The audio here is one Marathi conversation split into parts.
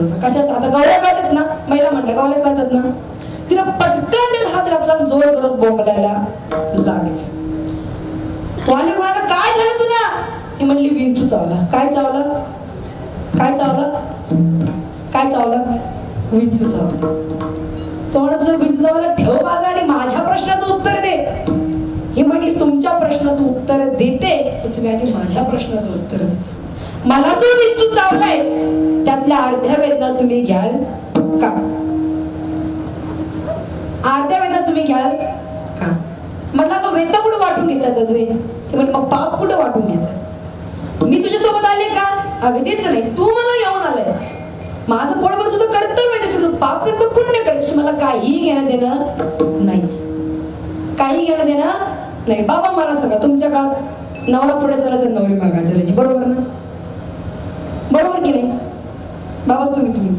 होता. कशाचा? आता गवळ्या कळतात ना, महिला म्हणल्या गवळ्या कळतात ना, तिला पटकन हात घातला, जोर जोरात बोंबलायला लागली. तो आली म्हणाला, काय झालं तुला? ती म्हणली, विंचू चावला. काय चावला? काय चावला? काय चावला? विंचू चावला. तो म्हणत, तुझं विंचू चावला, ठेव बाजूला आणि माझ्या प्रश्नाचं उत्तर दे. ही म्हणली, तुमच्या प्रश्नाचं उत्तर देते, तर तुम्ही आधी माझ्या प्रश्नाचं उत्तर दे. मला जो विंचू चावलाय त्यातल्या अर्ध्या वेदना तुम्ही घ्याल का? अर्ध्या वेदना तुम्ही घ्याल का? म्हटलं, तो वेदना कुठं वाटून घेतात तुम्ही? ते म्हणजे मग पाप कुठं वाटून घेतात? मी तुझ्यासोबत आले का? अगदीच नाही. तू मला येऊन आलाय. माझं पोळभर तुझं कर्तव्य आहे. तुझं पाप करतं, पुण्य करतं, मला काही घेणं देणं नाही. काही घेणं देणं नाही. बाबा मला सांगा, तुमच्या काळात नवरा पुढे चालायचं, नवरी मागायला चालायची, बरोबर ना? बरोबर की नाही? बाबा तुम्ही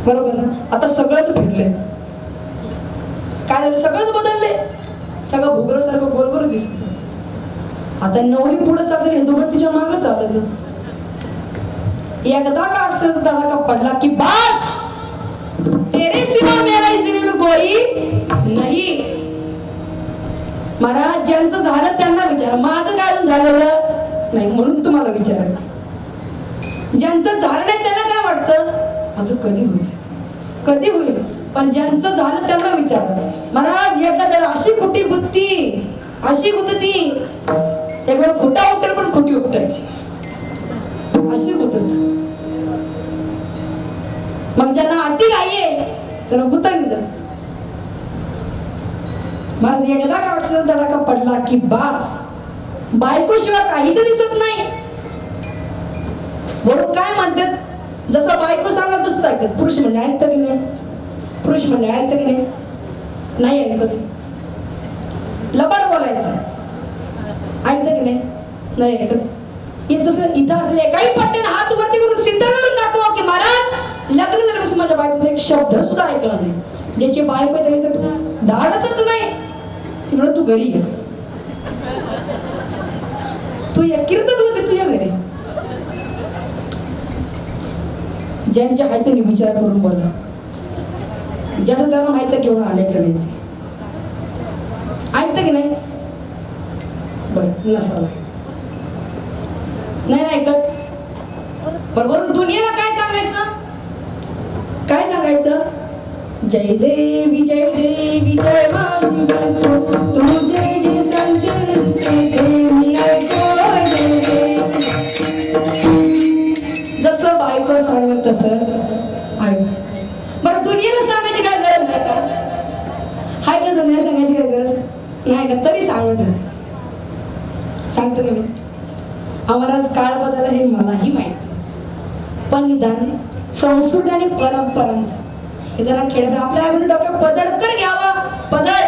बरोबर ना? आता सगळंच घडलंय. काय झालं? सगळंच बदललंय. सगळं भुगरं सारखं गोलगोल दिसत. आता नवरी पुढे चालली, हे दोघं तिच्या मागं चालत. एकदा का अक्षर तडाखा पडला की बस, तेरे सिवा मेरा इस दिल में कोई नहीं. महाराज, ज्यांचं झालं त्यांना विचार, माझं काय झालेलं नाही म्हणून तुम्हाला विचार. ज्यांचं झालं नाही त्यांना काय वाटतं, माझं कधी होईल, कधी होईल. पण ज्यांचं झालं त्यांना विचार. महाराज, एकदा जर अशी कुटी गुत्ती, अशी गुत्ती, एक वेळ खोटा उठेल पण खोटी उठायची, अशी गुतत. मग ज्यांना अति आहे त्यांना गुतंग. माझ एकदा का अक्षर तडाखा पडला की बास, बायको शिवाय काहीच दिसत नाही. बरोबर काय म्हणतात? जसं बायको सांगत तसंच ऐकतात. पुरुष म्हणजे ऐकतं की नाही? पुरुष म्हणजे ऐकतं की नाही? नाही ऐकत. लबाड बोलायचं ऐकतं की नाही? नाही ऐकत. इथं असले काही पट्ट्याने हात वरती करून सिद्ध करून दाखवा की महाराज, लग्न झाल्यापासून माझ्या बायकोचा एक शब्द सुद्धा ऐकला नाही. ज्याची बायको त्याचं धाडसच नाही. ती म्हणत, तू घरी घे, तू या कीर्तन होते तुझ्या घरी. ज्यांच्या आहे त्यांनी विचार करून बोला. ज्याचं त्यांना माहिती घेऊन आले का नाही, ऐकतं की नाही? बर, नसाला नाही ऐकत. बरोबर. दुनियेला काय सांगायचं? काय सांगायचं? जय देवी जय देवी जय माता, तू जय जय संचलन देवी ऐको दे. जसं बायको सांगत तसं ऐक. बरं, दुनियेला सांगायची काय गरज नाही का? हाय का दुनिया सांगायची काय गरज नाही का? तरी सांगत सांगतो की नाही? आम्हाला काळ बदलला हे मलाही माहिती, पण निदान संस्कृती आणि परंपरांचं हे जरा खेळ आपल्या डोक्यात पदर तर घ्यावा. पदर